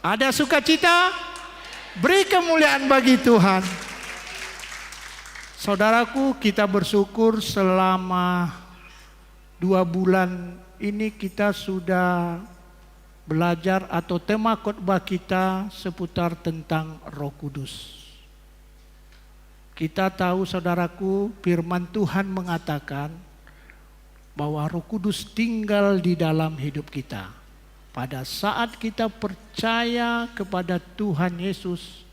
Ada sukacita? Beri kemuliaan bagi Tuhan. Saudaraku, kita bersyukur selama 2 bulan ini kita sudah belajar atau tema khotbah kita seputar tentang Roh Kudus. Kita tahu saudaraku, firman Tuhan mengatakan bahwa Roh Kudus tinggal di dalam hidup kita. Pada saat kita percaya kepada Tuhan Yesus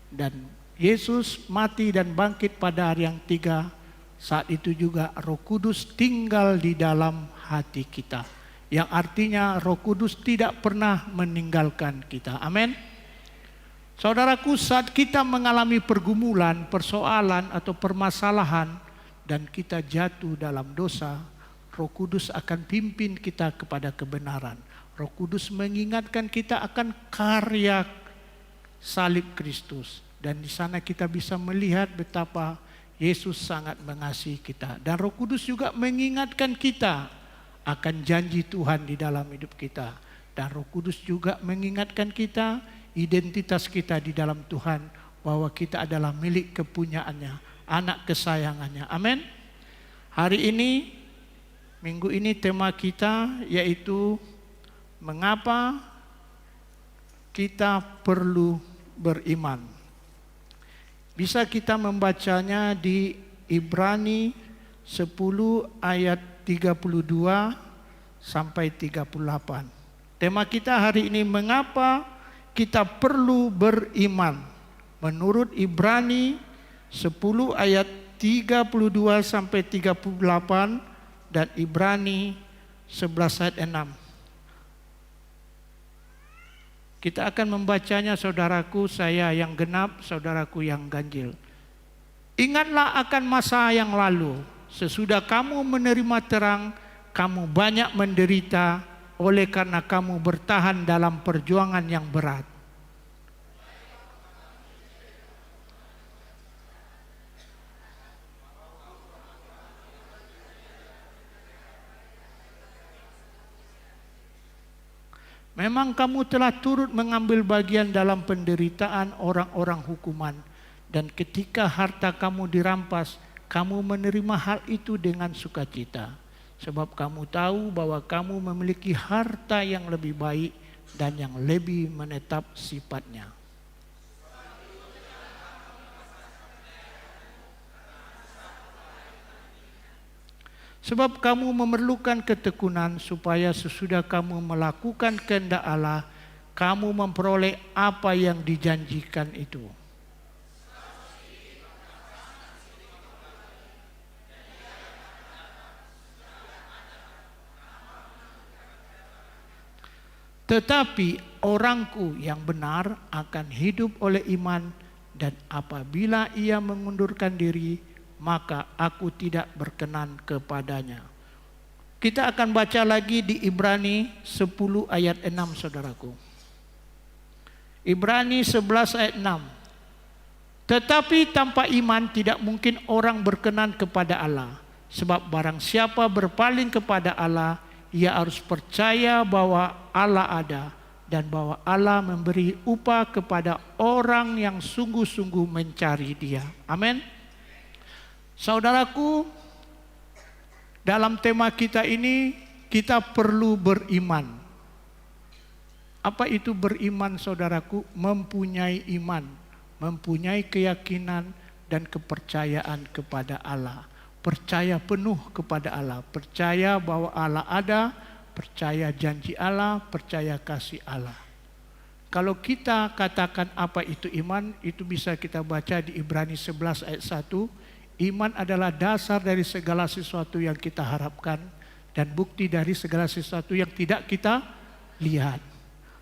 dan Yesus mati dan bangkit pada hari yang 3, saat itu juga Roh Kudus tinggal di dalam hati kita. Yang artinya Roh Kudus tidak pernah meninggalkan kita. Amin. Saudaraku, saat kita mengalami pergumulan, persoalan atau permasalahan dan kita jatuh dalam dosa, Roh Kudus akan pimpin kita kepada kebenaran. Roh Kudus mengingatkan kita akan karya salib Kristus. Dan di sana kita bisa melihat betapa Yesus sangat mengasihi kita. Dan Roh Kudus juga mengingatkan kita akan janji Tuhan di dalam hidup kita. Dan Roh Kudus juga mengingatkan kita identitas kita di dalam Tuhan, bahwa kita adalah milik kepunyaannya, anak kesayangannya. Amin. Hari ini, minggu ini tema kita yaitu mengapa kita perlu beriman. Bisa kita membacanya di Ibrani 10 ayat 32 sampai 38. Tema kita hari ini, mengapa kita perlu beriman. Menurut Ibrani 10 ayat 32 sampai 38 dan Ibrani 11 ayat 6. Kita akan membacanya, saudaraku, saya yang genap, saudaraku yang ganjil. Ingatlah akan masa yang lalu. Sesudah kamu menerima terang, kamu banyak menderita oleh karena kamu bertahan dalam perjuangan yang berat. Memang kamu telah turut mengambil bagian dalam penderitaan orang-orang hukuman, dan ketika harta kamu dirampas, kamu menerima hal itu dengan sukacita. Sebab kamu tahu bahwa kamu memiliki harta yang lebih baik dan yang lebih menetap sifatnya. Sebab kamu memerlukan ketekunan supaya sesudah kamu melakukan kehendak Allah, kamu memperoleh apa yang dijanjikan itu. Tetapi orangku yang benar akan hidup oleh iman, dan apabila ia mengundurkan diri, maka aku tidak berkenan kepadanya. Kita akan baca lagi di Ibrani 10 ayat 6, saudaraku. Ibrani 11 ayat 6. Tetapi tanpa iman tidak mungkin orang berkenan kepada Allah. Sebab barang siapa berpaling kepada Allah, ia harus percaya bahwa Allah ada dan bahwa Allah memberi upah kepada orang yang sungguh-sungguh mencari Dia. Amin. Saudaraku, dalam tema kita ini kita perlu beriman. Apa itu beriman, saudaraku? Mempunyai iman, mempunyai keyakinan dan kepercayaan kepada Allah. Percaya penuh kepada Allah, percaya bahwa Allah ada, percaya janji Allah, percaya kasih Allah. Kalau kita katakan apa itu iman, itu bisa kita baca di Ibrani 11 ayat 1. Iman adalah dasar dari segala sesuatu yang kita harapkan dan bukti dari segala sesuatu yang tidak kita lihat.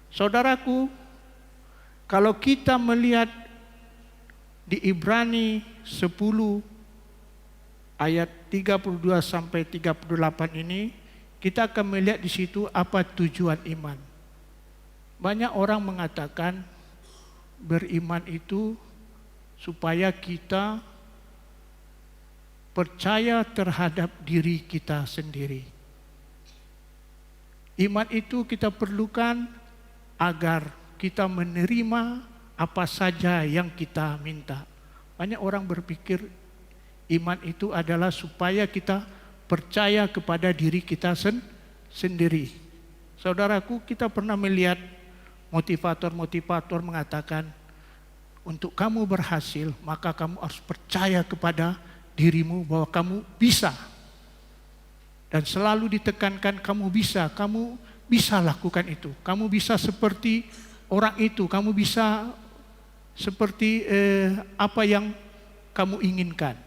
Saudaraku, kalau kita melihat di Ibrani 10 ayat 32 sampai 38 ini, kita akan melihat di situ apa tujuan iman. Banyak orang mengatakan beriman itu supaya kita percaya terhadap diri kita sendiri. Iman itu kita perlukan agar kita menerima apa saja yang kita minta. Banyak orang berpikir iman itu adalah supaya kita percaya kepada diri kita sendiri. Saudaraku, kita pernah melihat motivator-motivator mengatakan, untuk kamu berhasil, maka kamu harus percaya kepada dirimu bahwa kamu bisa. Dan selalu ditekankan kamu bisa lakukan itu. Kamu bisa seperti orang itu, kamu bisa seperti apa yang kamu inginkan.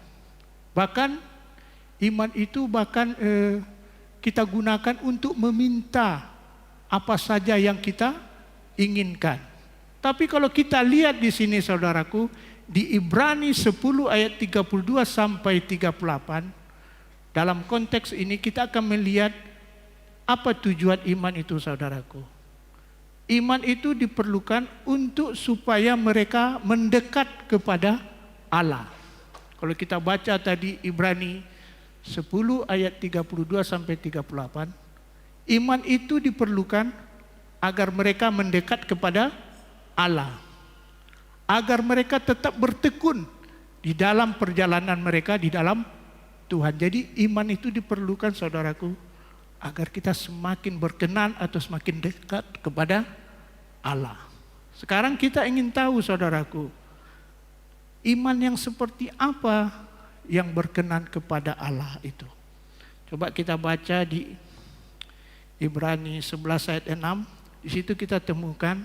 Bahkan iman itu kita gunakan untuk meminta apa saja yang kita inginkan. Tapi kalau kita lihat di sini saudaraku, di Ibrani 10 ayat 32 sampai 38, dalam konteks ini kita akan melihat apa tujuan iman itu saudaraku. Iman itu diperlukan untuk supaya mereka mendekat kepada Allah. Kalau kita baca tadi Ibrani 10 ayat 32 sampai 38, iman itu diperlukan agar mereka mendekat kepada Allah. Agar mereka tetap bertekun di dalam perjalanan mereka di dalam Tuhan. Jadi iman itu diperlukan saudaraku, agar kita semakin berkenan atau semakin dekat kepada Allah. Sekarang kita ingin tahu saudaraku, iman yang seperti apa yang berkenan kepada Allah itu. Coba kita baca di Ibrani 11 ayat 6. Di situ kita temukan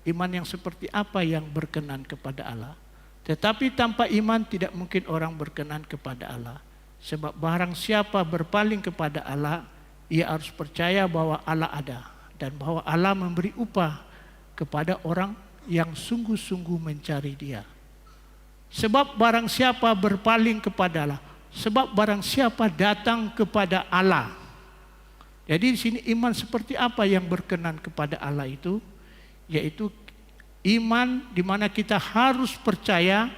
iman yang seperti apa yang berkenan kepada Allah. Tetapi tanpa iman tidak mungkin orang berkenan kepada Allah. Sebab barang siapa berpaling kepada Allah, ia harus percaya bahwa Allah ada dan bahwa Allah memberi upah kepada orang yang sungguh-sungguh mencari Dia. Sebab barang siapa berpaling kepada Allah, sebab barang siapa datang kepada Allah. Jadi di sini iman seperti apa yang berkenan kepada Allah itu, yaitu iman di mana kita harus percaya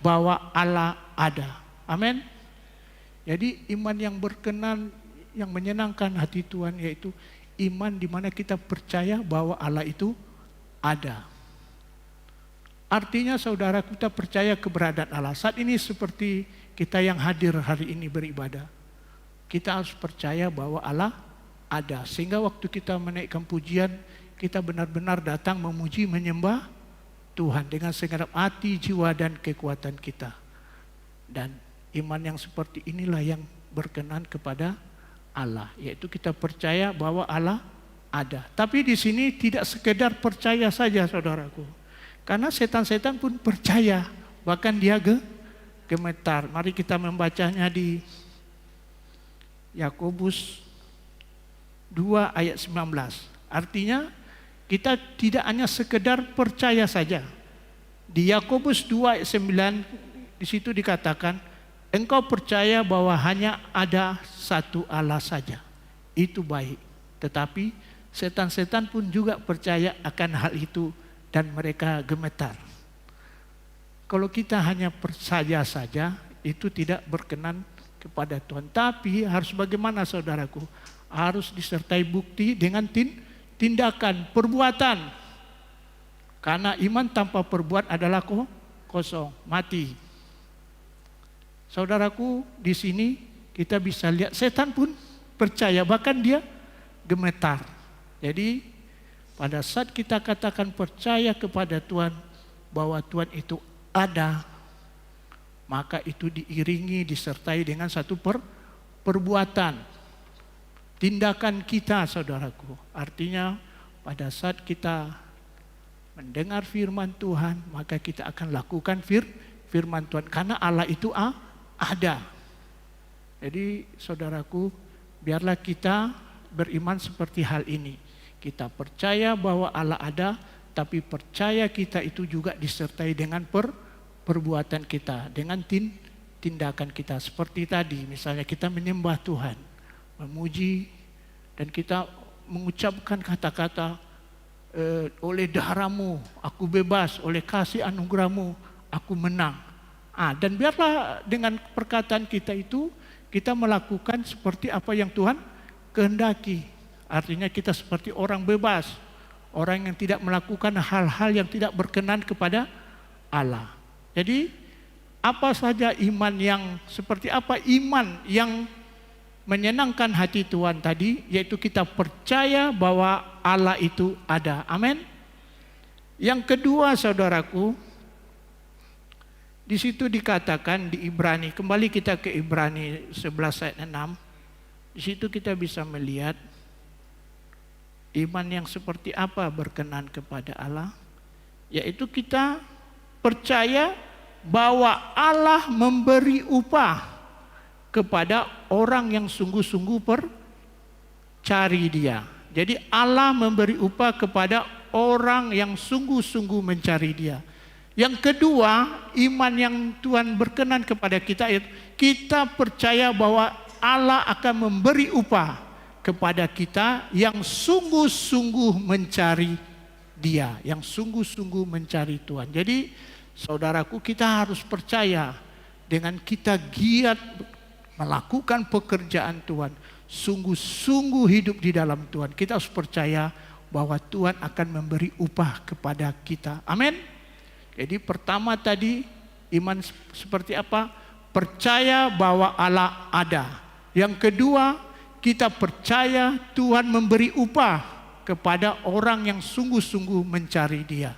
bahwa Allah ada. Amin. Jadi iman yang berkenan, yang menyenangkan hati Tuhan, yaitu iman di mana kita percaya bahwa Allah itu ada. Artinya saudara, kita percaya keberadaan Allah. Saat ini seperti kita yang hadir hari ini beribadah, kita harus percaya bahwa Allah ada. Sehingga waktu kita menaikkan pujian, kita benar-benar datang memuji, menyembah Tuhan dengan segenap hati, jiwa, dan kekuatan kita. Dan iman yang seperti inilah yang berkenan kepada Allah, yaitu kita percaya bahwa Allah ada. Tapi di sini tidak sekedar percaya saja saudaraku, karena setan-setan pun percaya, bahkan dia gemetar. Mari kita membacanya di Yakobus 2 ayat 19. Artinya kita tidak hanya sekedar percaya saja. Di Yakobus 2 ayat 9 di situ dikatakan, engkau percaya bahwa hanya ada satu Allah saja. Itu baik. Tetapi setan-setan pun juga percaya akan hal itu dan mereka gemetar. Kalau kita hanya percaya saja, itu tidak berkenan kepada Tuhan. Tapi harus bagaimana saudaraku? Harus disertai bukti dengan tindakan, perbuatan. Karena iman tanpa perbuatan adalah kosong, mati. Saudaraku, di sini kita bisa lihat setan pun percaya, bahkan dia gemetar. Jadi pada saat kita katakan percaya kepada Tuhan bahwa Tuhan itu ada, maka itu diiringi, disertai dengan satu perbuatan, tindakan kita saudaraku. Artinya pada saat kita mendengar firman Tuhan, maka kita akan lakukan firman Tuhan, karena Allah itu ada. Jadi saudaraku, biarlah kita beriman seperti hal ini. Kita percaya bahwa Allah ada, tapi percaya kita itu juga disertai dengan perbuatan kita, dengan tindakan kita. Seperti tadi, misalnya kita menyembah Tuhan, memuji, dan kita mengucapkan kata-kata, oleh darahmu aku bebas, oleh kasih anugerahmu aku menang. Dan biarlah dengan perkataan kita itu, kita melakukan seperti apa yang Tuhan kehendaki. Artinya kita seperti orang bebas, orang yang tidak melakukan hal-hal yang tidak berkenan kepada Allah. Jadi apa saja iman yang seperti apa iman yang menyenangkan hati Tuhan tadi, yaitu kita percaya bahwa Allah itu ada. Amin. Yang kedua, saudaraku, di situ dikatakan di Ibrani, kembali kita ke Ibrani 11 ayat 6. Di situ kita bisa melihat iman yang seperti apa berkenan kepada Allah, yaitu kita percaya bahwa Allah memberi upah kepada orang yang sungguh-sungguh mencari Dia. Jadi Allah memberi upah kepada orang yang sungguh-sungguh mencari Dia. Yang kedua, iman yang Tuhan berkenan kepada kita, kita percaya bahwa Allah akan memberi upah kepada kita yang sungguh-sungguh mencari Dia, yang sungguh-sungguh mencari Tuhan. Jadi saudaraku, kita harus percaya dengan kita giat melakukan pekerjaan Tuhan, sungguh-sungguh hidup di dalam Tuhan. Kita harus percaya bahwa Tuhan akan memberi upah kepada kita. Amin. Jadi pertama tadi, iman seperti apa? Percaya bahwa Allah ada. Yang kedua, kita percaya Tuhan memberi upah kepada orang yang sungguh-sungguh mencari Dia.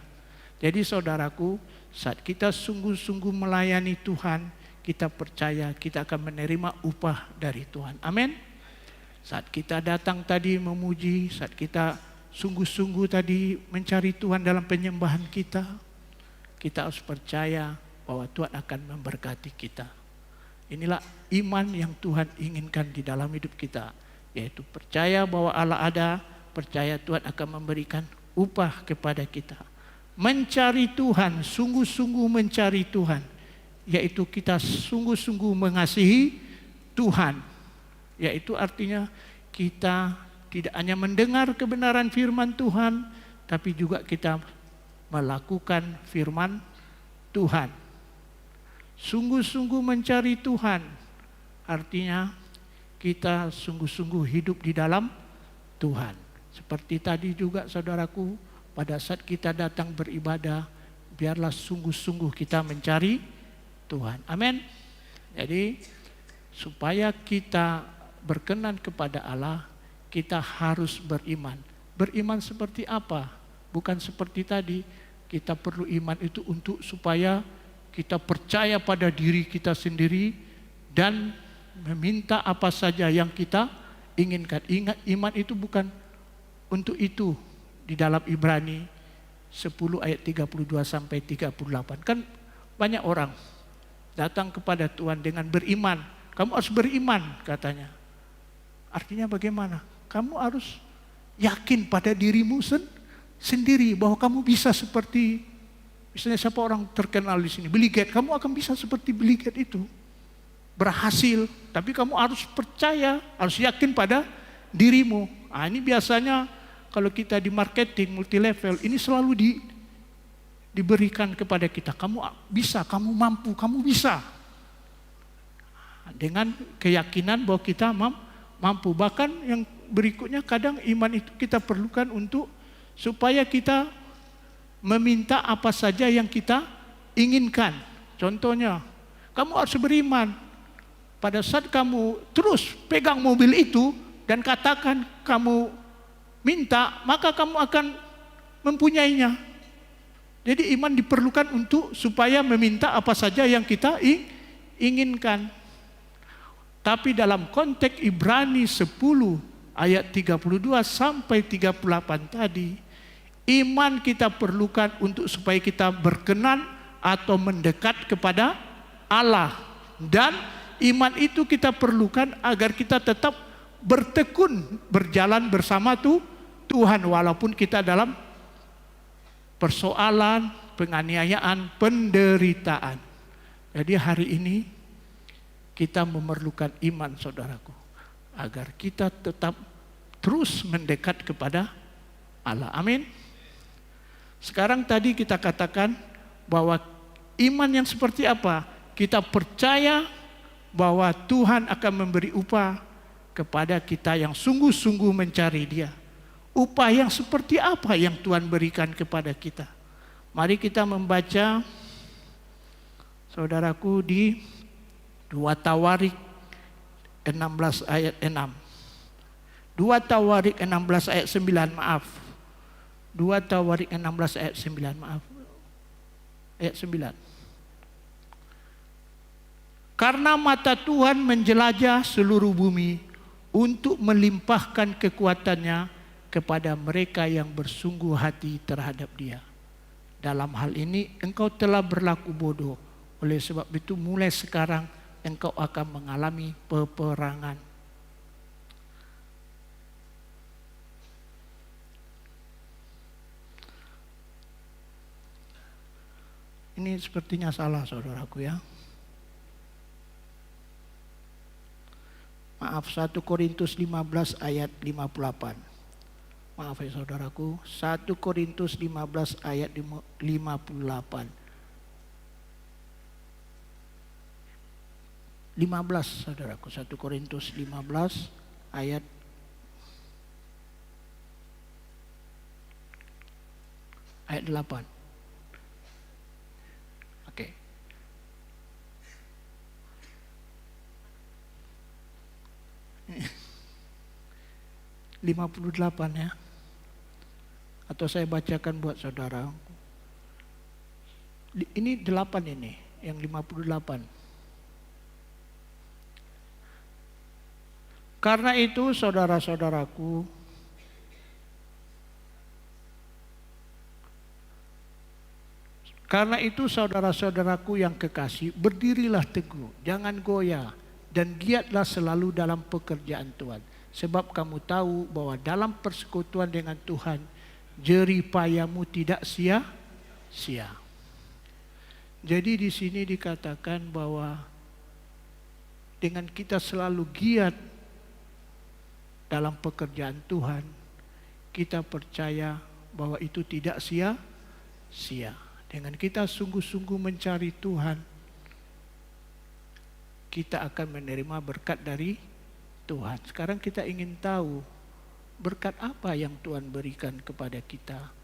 Jadi saudaraku, saat kita sungguh-sungguh melayani Tuhan, kita percaya kita akan menerima upah dari Tuhan. Amin. Saat kita datang tadi memuji, saat kita sungguh-sungguh tadi mencari Tuhan dalam penyembahan kita harus percaya bahwa Tuhan akan memberkati kita. Inilah iman yang Tuhan inginkan di dalam hidup kita, yaitu percaya bahwa Allah ada, percaya Tuhan akan memberikan upah kepada kita. Mencari Tuhan, sungguh-sungguh mencari Tuhan, yaitu kita sungguh-sungguh mengasihi Tuhan. Yaitu artinya kita tidak hanya mendengar kebenaran firman Tuhan, tapi juga kita melakukan firman Tuhan. Sungguh-sungguh mencari Tuhan, artinya kita sungguh-sungguh hidup di dalam Tuhan. Seperti tadi juga saudaraku, pada saat kita datang beribadah, biarlah sungguh-sungguh kita mencari Tuhan. Amin. Jadi supaya kita berkenan kepada Allah, kita harus beriman. Beriman seperti apa? Bukan seperti tadi, kita perlu iman itu untuk supaya kita percaya pada diri kita sendiri dan meminta apa saja yang kita inginkan. Ingat, iman itu bukan untuk itu. Di dalam Ibrani 10 ayat 32 sampai 38. Kan banyak orang datang kepada Tuhan dengan beriman. Kamu harus beriman katanya. Artinya bagaimana? Kamu harus yakin pada dirimu sendiri bahwa kamu bisa seperti, misalnya siapa orang terkenal di sini, Bill Gates, kamu akan bisa seperti Bill Gates itu, berhasil. Tapi kamu harus percaya, harus yakin pada dirimu. Nah, ini biasanya kalau kita di marketing multi level, ini selalu diberikan kepada kita. Kamu bisa, kamu mampu, kamu bisa. Dengan keyakinan bahwa kita mampu. Bahkan yang berikutnya, kadang iman itu kita perlukan untuk supaya kita meminta apa saja yang kita inginkan. Contohnya, kamu harus beriman. Pada saat kamu terus pegang mobil itu dan katakan kamu minta, maka kamu akan mempunyainya. Jadi iman diperlukan untuk supaya meminta apa saja yang kita inginkan. Tapi dalam konteks Ibrani 10 ayat 32 sampai 38 tadi, iman kita perlukan untuk supaya kita berkenan atau mendekat kepada Allah. Dan iman itu kita perlukan agar kita tetap bertekun berjalan bersama Tuhan walaupun kita dalam persoalan, penganiayaan, penderitaan. Jadi hari ini kita memerlukan iman, saudaraku, agar kita tetap terus mendekat kepada Allah. Amin. Sekarang tadi kita katakan bahwa iman yang seperti apa? Kita percaya bahwa Tuhan akan memberi upah kepada kita yang sungguh-sungguh mencari Dia. upah yang seperti apa yang Tuhan berikan kepada kita. Mari kita membaca, saudaraku, di 2 Tawarik 16 ayat 6. 2 Tawarik 16 ayat 9, maaf. 2 Tawarik 16 ayat 9, maaf. Ayat 9. Karena mata Tuhan menjelajah seluruh bumi untuk melimpahkan kekuatannya kepada mereka yang bersungguh hati terhadap Dia. Dalam hal ini engkau telah berlaku bodoh. Oleh sebab itu mulai sekarang engkau akan mengalami peperangan. Ini sepertinya salah, saudaraku ya. Maaf, 1 Korintus 15 ayat 58. Maaf ya saudaraku, 1 Korintus 15 ayat 58. 15 saudaraku, 1 Korintus 15 ayat 8. Oke. Okay. 58 ya. Atau saya bacakan buat saudara. Ini 8 ini, yang 58. Karena itu saudara-saudaraku, saudara-saudaraku yang kekasih, berdirilah teguh, jangan goyah, dan giatlah selalu dalam pekerjaan Tuhan. Sebab kamu tahu bahwa dalam persekutuan dengan Tuhan, jerih payahmu tidak sia-sia. Jadi di sini dikatakan bahwa dengan kita selalu giat dalam pekerjaan Tuhan, kita percaya bahwa itu tidak sia-sia. Dengan kita sungguh-sungguh mencari Tuhan, kita akan menerima berkat dari Tuhan. Sekarang kita ingin tahu berkat apa yang Tuhan berikan kepada kita.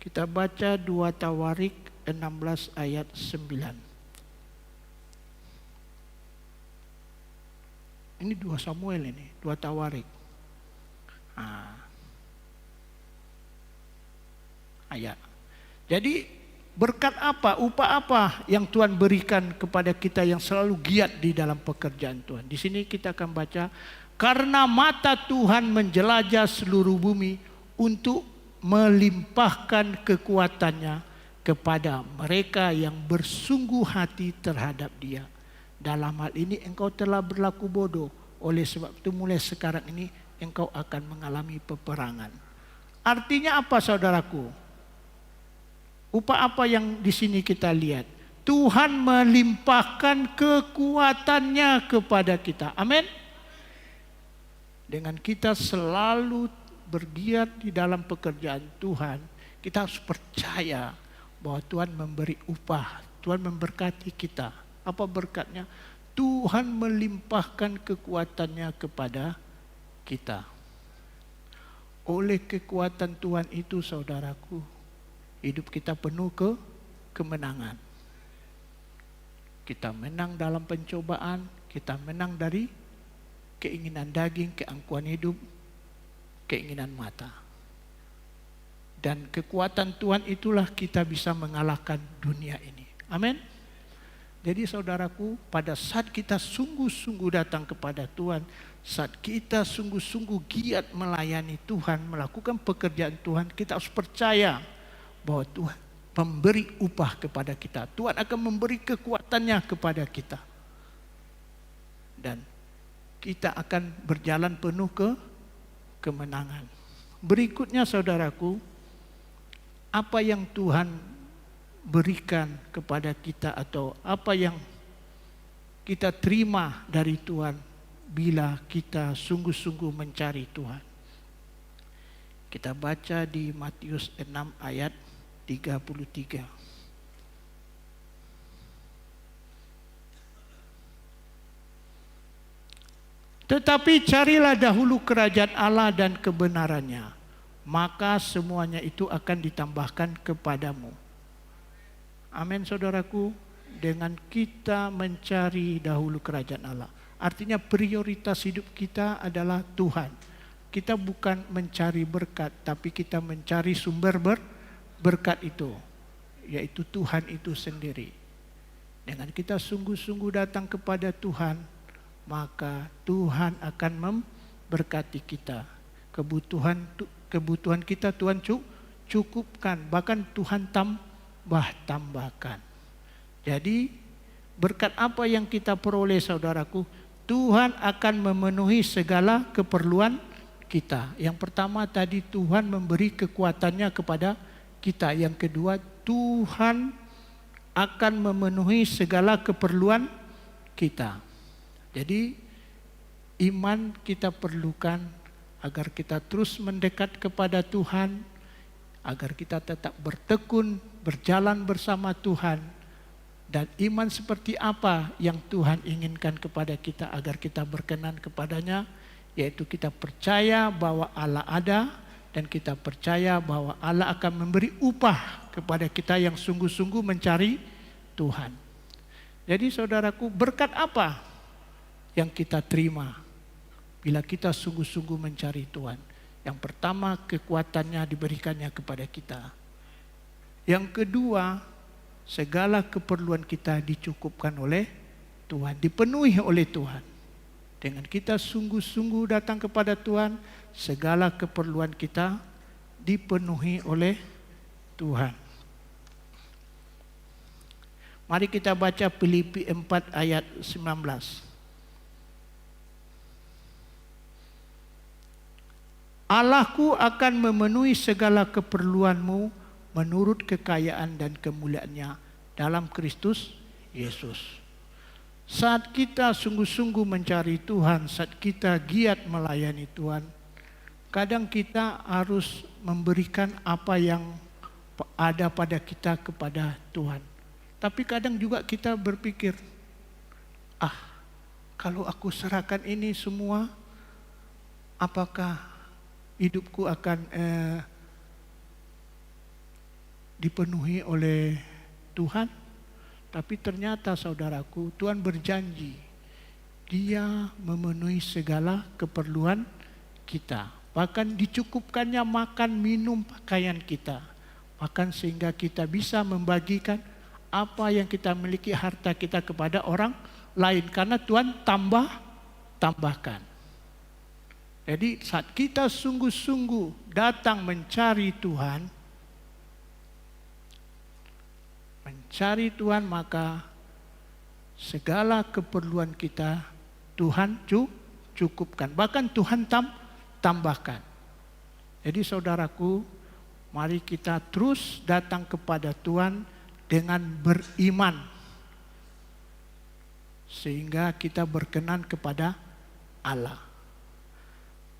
Kita baca 2 Tawarik 16 ayat 9. Ini 2 Samuel ini, 2 Tawarik. Ayat. Jadi berkat apa, upah apa yang Tuhan berikan kepada kita yang selalu giat di dalam pekerjaan Tuhan. Di sini kita akan baca, karena mata Tuhan menjelajah seluruh bumi untuk melimpahkan kekuatannya kepada mereka yang bersungguh hati terhadap Dia. Dalam hal ini engkau telah berlaku bodoh. Oleh sebab itu mulai sekarang ini engkau akan mengalami peperangan. Artinya apa saudaraku? Upah apa yang di sini kita lihat? Tuhan melimpahkan kekuatannya kepada kita. Amin. Dengan kita selalu bergiat di dalam pekerjaan Tuhan, kita harus percaya bahwa Tuhan memberi upah, Tuhan memberkati kita. Apa berkatnya? Tuhan melimpahkan kekuatannya kepada kita. Oleh kekuatan Tuhan itu saudaraku, hidup kita penuh kemenangan. Kita menang dalam pencobaan, kita menang dari keinginan daging, keangkuhan hidup, keinginan mata. Dan kekuatan Tuhan itulah kita bisa mengalahkan dunia ini. Amin. Jadi saudaraku, pada saat kita sungguh-sungguh datang kepada Tuhan, saat kita sungguh-sungguh giat melayani Tuhan, melakukan pekerjaan Tuhan, kita harus percaya bahwa Tuhan memberi upah kepada kita. Tuhan akan memberi kekuatannya kepada kita. Dan kita akan berjalan penuh kemenangan. Berikutnya saudaraku, apa yang Tuhan berikan kepada kita atau apa yang kita terima dari Tuhan bila kita sungguh-sungguh mencari Tuhan. Kita baca di Matius 6 ayat 33. Tetapi carilah dahulu kerajaan Allah dan kebenarannya, maka semuanya itu akan ditambahkan kepadamu. Amin saudaraku. Dengan kita mencari dahulu kerajaan Allah, artinya prioritas hidup kita adalah Tuhan. Kita bukan mencari berkat, tapi kita mencari sumber berkat itu, yaitu Tuhan itu sendiri. Dengan kita sungguh-sungguh datang kepada Tuhan, maka Tuhan akan memberkati kita. Kebutuhan kita Tuhan cukupkan, bahkan Tuhan tambahkan. Jadi berkat apa yang kita peroleh saudaraku? Tuhan akan memenuhi segala keperluan kita. Yang pertama tadi, Tuhan memberi kekuatannya kepada kita. Yang kedua, Tuhan akan memenuhi segala keperluan kita. Jadi iman kita perlukan agar kita terus mendekat kepada Tuhan, agar kita tetap bertekun, berjalan bersama Tuhan. Dan iman seperti apa yang Tuhan inginkan kepada kita agar kita berkenan kepadanya, yaitu kita percaya bahwa Allah ada dan kita percaya bahwa Allah akan memberi upah kepada kita yang sungguh-sungguh mencari Tuhan. Jadi saudaraku, berkat apa yang kita terima bila kita sungguh-sungguh mencari Tuhan? Yang pertama, kekuatannya diberikannya kepada kita. Yang kedua, segala keperluan kita dicukupkan oleh Tuhan, dipenuhi oleh Tuhan. Dengan kita sungguh-sungguh datang kepada Tuhan, segala keperluan kita dipenuhi oleh Tuhan. Mari kita baca Filipi 4 ayat 19. Allahku akan memenuhi segala keperluanmu menurut kekayaan dan kemuliaannya dalam Kristus Yesus. Saat kita sungguh-sungguh mencari Tuhan, saat kita giat melayani Tuhan, kadang kita harus memberikan apa yang ada pada kita kepada Tuhan. Tapi kadang juga kita berpikir, kalau aku serahkan ini semua, apakah hidupku akan dipenuhi oleh Tuhan? Tapi ternyata saudaraku, Tuhan berjanji Dia memenuhi segala keperluan kita, bahkan dicukupkannya makan, minum, pakaian kita, bahkan sehingga kita bisa membagikan apa yang kita miliki, harta kita, kepada orang lain, karena Tuhan tambahkan. Jadi saat kita sungguh-sungguh datang mencari Tuhan, maka segala keperluan kita Tuhan cukupkan, bahkan Tuhan tambahkan. Jadi saudaraku, mari kita terus datang kepada Tuhan dengan beriman, sehingga kita berkenan kepada Allah.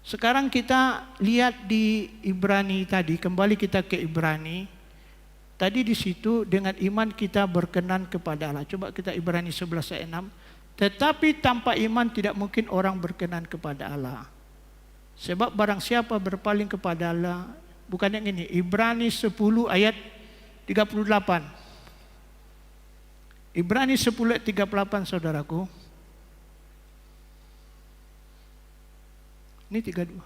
Sekarang kita lihat di Ibrani tadi, kembali kita ke Ibrani. Tadi di situ dengan iman kita berkenan kepada Allah. Coba kita Ibrani 11 ayat 6. Tetapi tanpa iman tidak mungkin orang berkenan kepada Allah. Sebab barang siapa berpaling kepada Allah, bukan yang ini, Ibrani 10 ayat 38. Ibrani 10 ayat 38 saudaraku. Ini 32.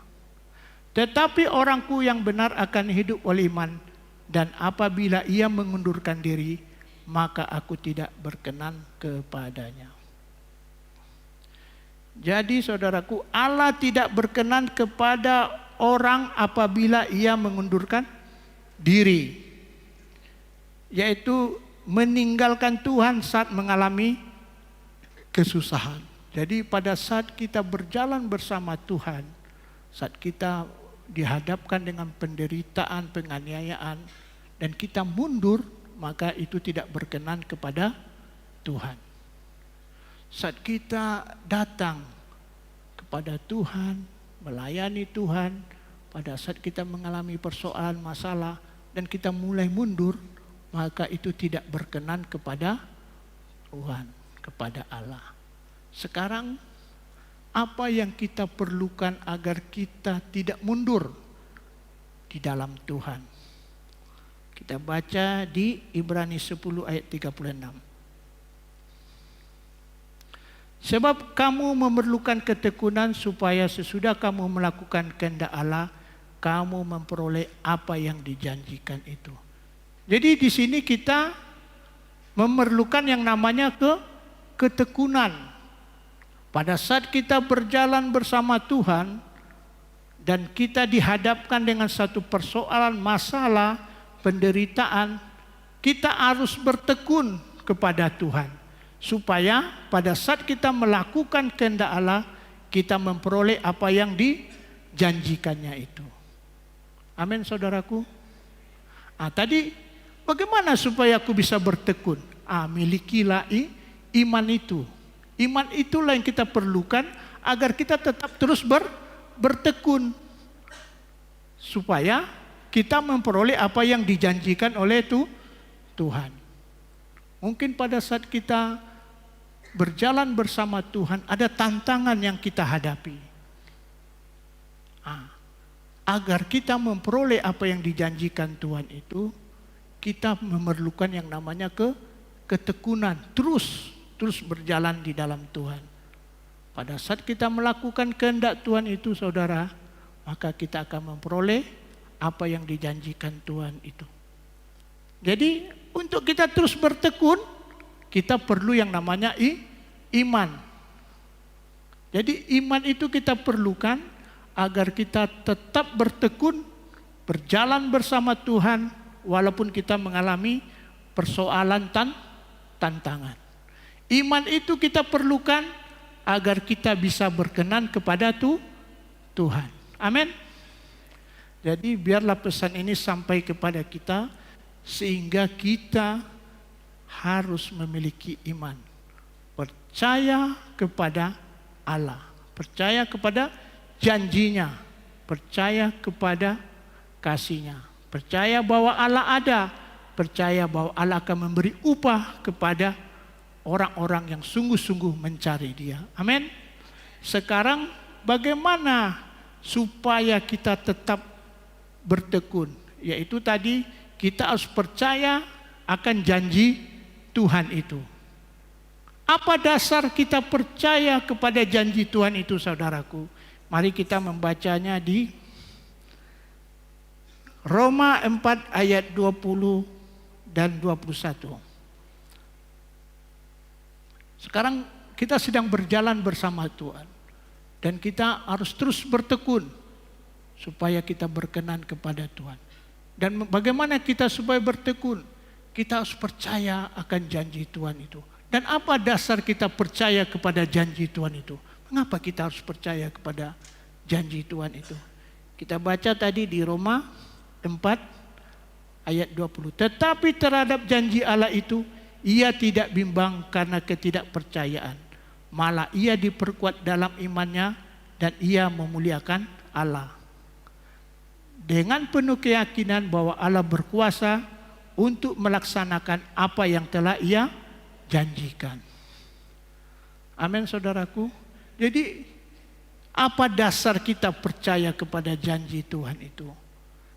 Tetapi orangku yang benar akan hidup oleh iman, dan apabila ia mengundurkan diri, maka aku tidak berkenan kepadanya. Jadi saudaraku, Allah tidak berkenan kepada orang apabila ia mengundurkan diri, yaitu meninggalkan Tuhan saat mengalami kesusahan. Jadi pada saat kita berjalan bersama Tuhan, saat kita dihadapkan dengan penderitaan, penganiayaan, dan kita mundur, maka itu tidak berkenan kepada Tuhan. Saat kita datang kepada Tuhan, melayani Tuhan, pada saat kita mengalami persoalan, masalah, dan kita mulai mundur, maka itu tidak berkenan kepada Tuhan, kepada Allah. Sekarang apa yang kita perlukan agar kita tidak mundur di dalam Tuhan? Kita baca di Ibrani 10 ayat 36. Sebab kamu memerlukan ketekunan supaya sesudah kamu melakukan kehendak Allah, kamu memperoleh apa yang dijanjikan itu. Jadi di sini kita memerlukan yang namanya ketekunan. Pada saat kita berjalan bersama Tuhan dan kita dihadapkan dengan satu persoalan, masalah, penderitaan, kita harus bertekun kepada Tuhan. Supaya pada saat kita melakukan kehendak Allah, kita memperoleh apa yang dijanjikannya itu. Amin, saudaraku. Tadi bagaimana supaya aku bisa bertekun? Milikilah iman itu. Iman itulah yang kita perlukan agar kita tetap terus bertekun. Supaya kita memperoleh apa yang dijanjikan oleh Tuhan. Mungkin pada saat kita berjalan bersama Tuhan ada tantangan yang kita hadapi. Agar kita memperoleh apa yang dijanjikan Tuhan itu, kita memerlukan yang namanya ketekunan, terus berjalan di dalam Tuhan. Pada saat kita melakukan kehendak Tuhan itu, saudara, maka kita akan memperoleh apa yang dijanjikan Tuhan itu. Jadi untuk kita terus bertekun, kita perlu yang namanya iman. Jadi iman itu kita perlukan agar kita tetap bertekun, berjalan bersama Tuhan walaupun kita mengalami persoalan tantangan. Iman itu kita perlukan agar kita bisa berkenan kepada Tuhan. Amin. Jadi biarlah pesan ini sampai kepada kita sehingga kita harus memiliki iman. Percaya kepada Allah, percaya kepada janjinya, percaya kepada kasih-Nya, percaya bahwa Allah ada, percaya bahwa Allah akan memberi upah kepada orang-orang yang sungguh-sungguh mencari Dia. Amin. Sekarang bagaimana supaya kita tetap bertekun? Yaitu tadi kita harus percaya akan janji Tuhan itu. Apa dasar kita percaya kepada janji Tuhan itu, saudaraku? Mari kita membacanya di Roma 4 ayat 20 dan 21. Sekarang kita sedang berjalan bersama Tuhan. Dan kita harus terus bertekun supaya kita berkenan kepada Tuhan. Dan bagaimana kita supaya bertekun? Kita harus percaya akan janji Tuhan itu. Dan apa dasar kita percaya kepada janji Tuhan itu? Mengapa kita harus percaya kepada janji Tuhan itu? Kita baca tadi di Roma 4 ayat 20. Tetapi terhadap janji Allah itu, ia tidak bimbang karena ketidakpercayaan. Malah ia diperkuat dalam imannya dan ia memuliakan Allah. Dengan penuh keyakinan bahwa Allah berkuasa untuk melaksanakan apa yang telah ia janjikan. Amin, saudaraku. Jadi apa dasar kita percaya kepada janji Tuhan itu?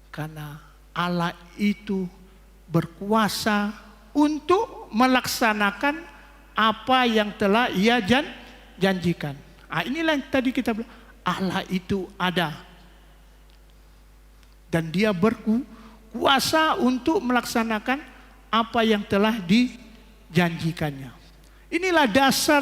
Karena Allah itu berkuasa untuk melaksanakan apa yang telah ia janjikan. Inilah yang tadi kita bilang, Allah itu ada. Dan dia berkuasa untuk melaksanakan apa yang telah dijanjikannya. Inilah dasar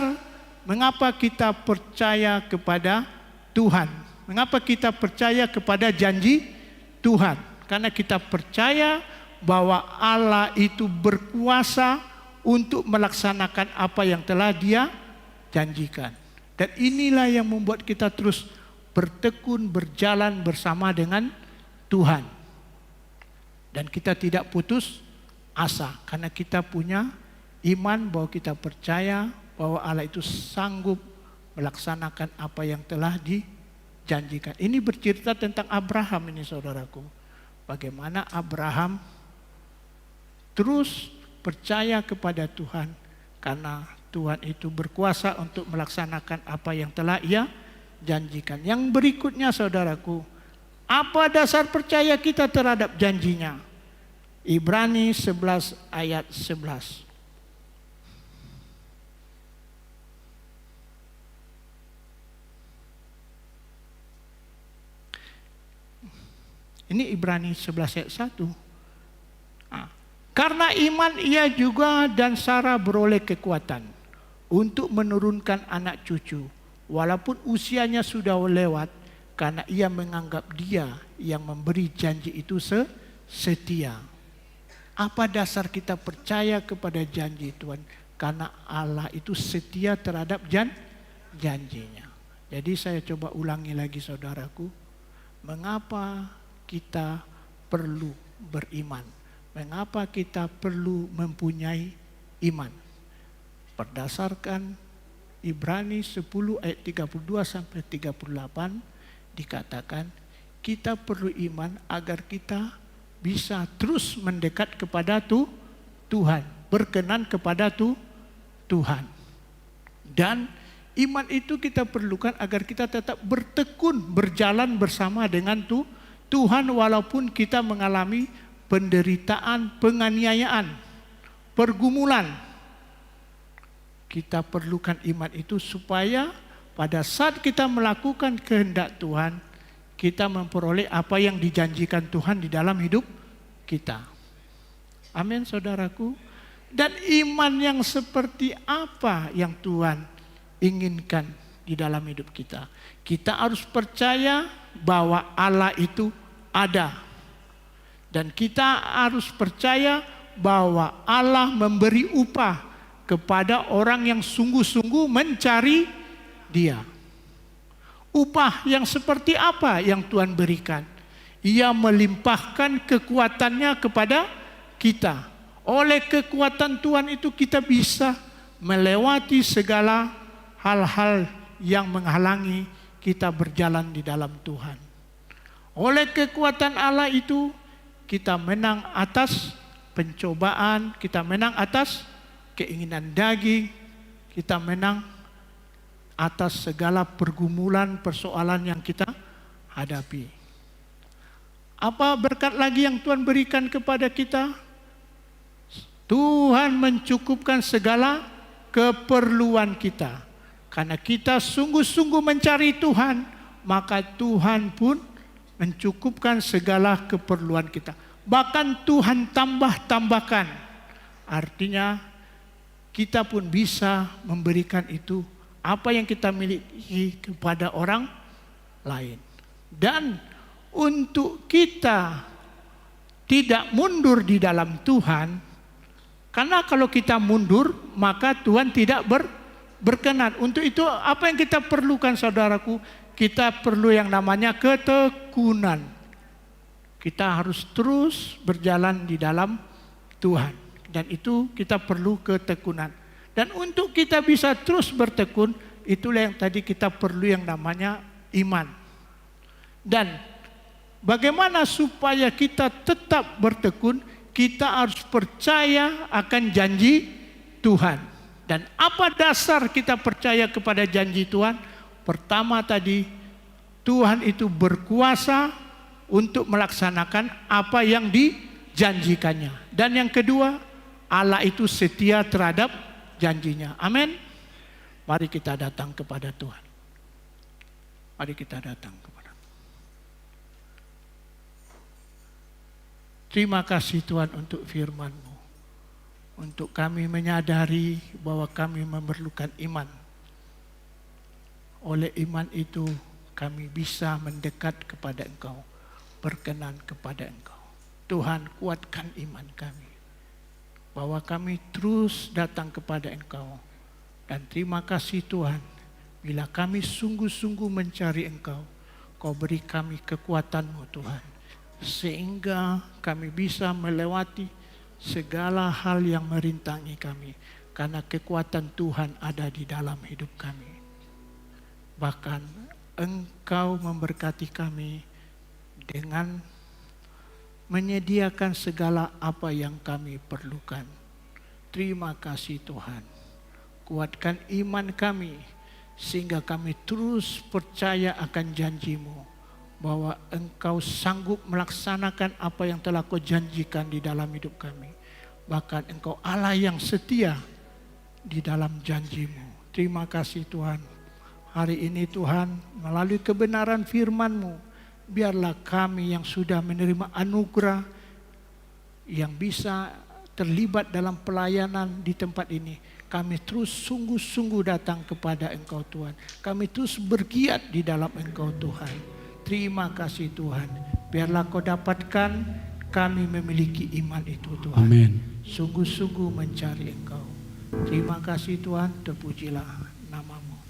mengapa kita percaya kepada Tuhan. Mengapa kita percaya kepada janji Tuhan. Karena kita percaya bahwa Allah itu berkuasa untuk melaksanakan apa yang telah dia janjikan. Dan inilah yang membuat kita terus bertekun, berjalan bersama dengan Tuhan. Dan kita tidak putus asa karena kita punya iman bahwa kita percaya bahwa Allah itu sanggup melaksanakan apa yang telah dijanjikan. Ini bercerita tentang Abraham ini, saudaraku. Bagaimana Abraham terus percaya kepada Tuhan karena Tuhan itu berkuasa untuk melaksanakan apa yang telah Ia janjikan. Yang berikutnya saudaraku, apa dasar percaya kita terhadap janjinya? Ibrani 11 ayat 11. Ini Ibrani 11 ayat 1. Karena iman ia juga dan Sarah beroleh kekuatan untuk menurunkan anak cucu, walaupun usianya sudah lewat, karena ia menganggap Dia yang memberi janji itu setia. Apa dasar kita percaya kepada janji Tuhan? Karena Allah itu setia terhadap janjinya. Jadi saya coba ulangi lagi saudaraku, mengapa kita perlu beriman? Mengapa kita perlu mempunyai iman? Berdasarkan Ibrani 10 ayat 32 sampai 38 dikatakan kita perlu iman agar kita bisa terus mendekat kepada Tuhan, berkenan kepada Tuhan. Dan iman itu kita perlukan agar kita tetap bertekun berjalan bersama dengan Tuhan walaupun kita mengalami penderitaan, penganiayaan, pergumulan. Kita perlukan iman itu supaya pada saat kita melakukan kehendak Tuhan, kita memperoleh apa yang dijanjikan Tuhan di dalam hidup kita. Amin saudaraku. Dan iman yang seperti apa yang Tuhan inginkan di dalam hidup kita? Kita harus percaya bahwa Allah itu ada. Dan kita harus percaya bahwa Allah memberi upah kepada orang yang sungguh-sungguh mencari Dia. Upah yang seperti apa yang Tuhan berikan? Ia melimpahkan kekuatannya kepada kita. Oleh kekuatan Tuhan itu kita bisa melewati segala hal-hal yang menghalangi kita berjalan di dalam Tuhan. Oleh kekuatan Allah itu kita menang atas pencobaan, kita menang atas keinginan daging, kita menang atas segala pergumulan, persoalan yang kita hadapi. Apa berkat lagi yang Tuhan berikan kepada kita? Tuhan mencukupkan segala keperluan kita. Karena kita sungguh-sungguh mencari Tuhan, maka Tuhan pun mencukupkan segala keperluan kita. Bahkan Tuhan tambahkan. Artinya kita pun bisa memberikan itu apa yang kita miliki kepada orang lain. Dan untuk kita tidak mundur di dalam Tuhan, karena kalau kita mundur maka Tuhan tidak berkenan. Untuk itu apa yang kita perlukan saudaraku? Kita perlu yang namanya ketekunan. Kita harus terus berjalan di dalam Tuhan. Dan itu kita perlu ketekunan. Dan untuk kita bisa terus bertekun, itulah yang tadi kita perlu yang namanya iman. Dan bagaimana supaya kita tetap bertekun? Kita harus percaya akan janji Tuhan. Dan apa dasar kita percaya kepada janji Tuhan? Pertama tadi, Tuhan itu berkuasa untuk melaksanakan apa yang dijanjikannya. Dan yang kedua, Allah itu setia terhadap janjinya. Amin. Mari kita datang kepada Tuhan. Mari kita datang kepada Tuhan. Terima kasih Tuhan untuk firman-Mu. Untuk kami menyadari bahwa kami memerlukan iman. Oleh iman itu kami bisa mendekat kepada Engkau, berkenan kepada Engkau. Tuhan, kuatkan iman kami, bahwa kami terus datang kepada Engkau. Dan terima kasih Tuhan, bila kami sungguh-sungguh mencari Engkau, Kau beri kami kekuatan-Mu Tuhan, sehingga kami bisa melewati segala hal yang merintangi kami, karena kekuatan Tuhan ada di dalam hidup kami. Bahkan Engkau memberkati kami dengan menyediakan segala apa yang kami perlukan. Terima kasih Tuhan. Kuatkan iman kami sehingga kami terus percaya akan janji-Mu bahwa Engkau sanggup melaksanakan apa yang telah Kau janjikan di dalam hidup kami. Bahkan Engkau Allah yang setia di dalam janji-Mu. Terima kasih Tuhan. Hari ini Tuhan, melalui kebenaran firman-Mu, biarlah kami yang sudah menerima anugerah, yang bisa terlibat dalam pelayanan di tempat ini, kami terus sungguh-sungguh datang kepada Engkau Tuhan. Kami terus bergiat di dalam Engkau Tuhan. Terima kasih Tuhan. Biarlah Kau dapatkan kami memiliki iman itu Tuhan. Amin. Sungguh-sungguh mencari Engkau. Terima kasih Tuhan, terpujilah nama-Mu.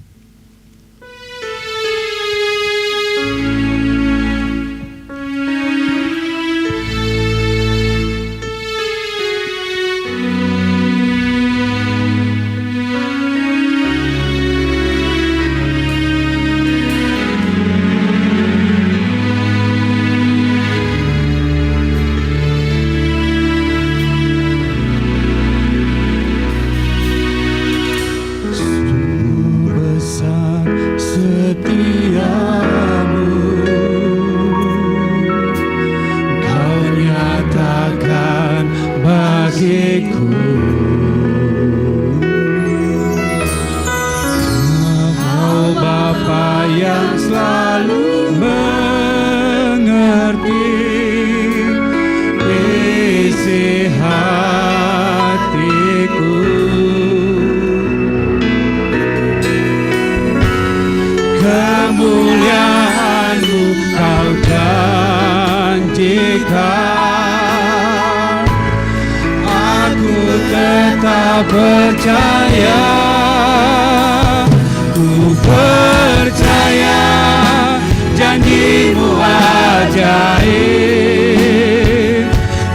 Percaya, ku percaya janji-Mu ajaib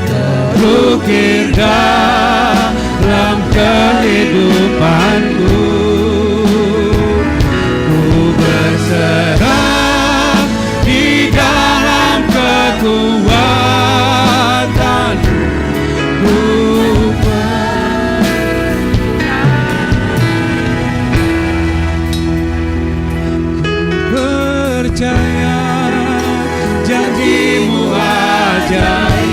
terukir dalam kehidupanku. Ku berserah di dalam kekuatan-Mu. Percaya janji-Mu ajaib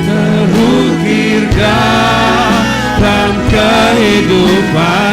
terukir dalam kehidupan.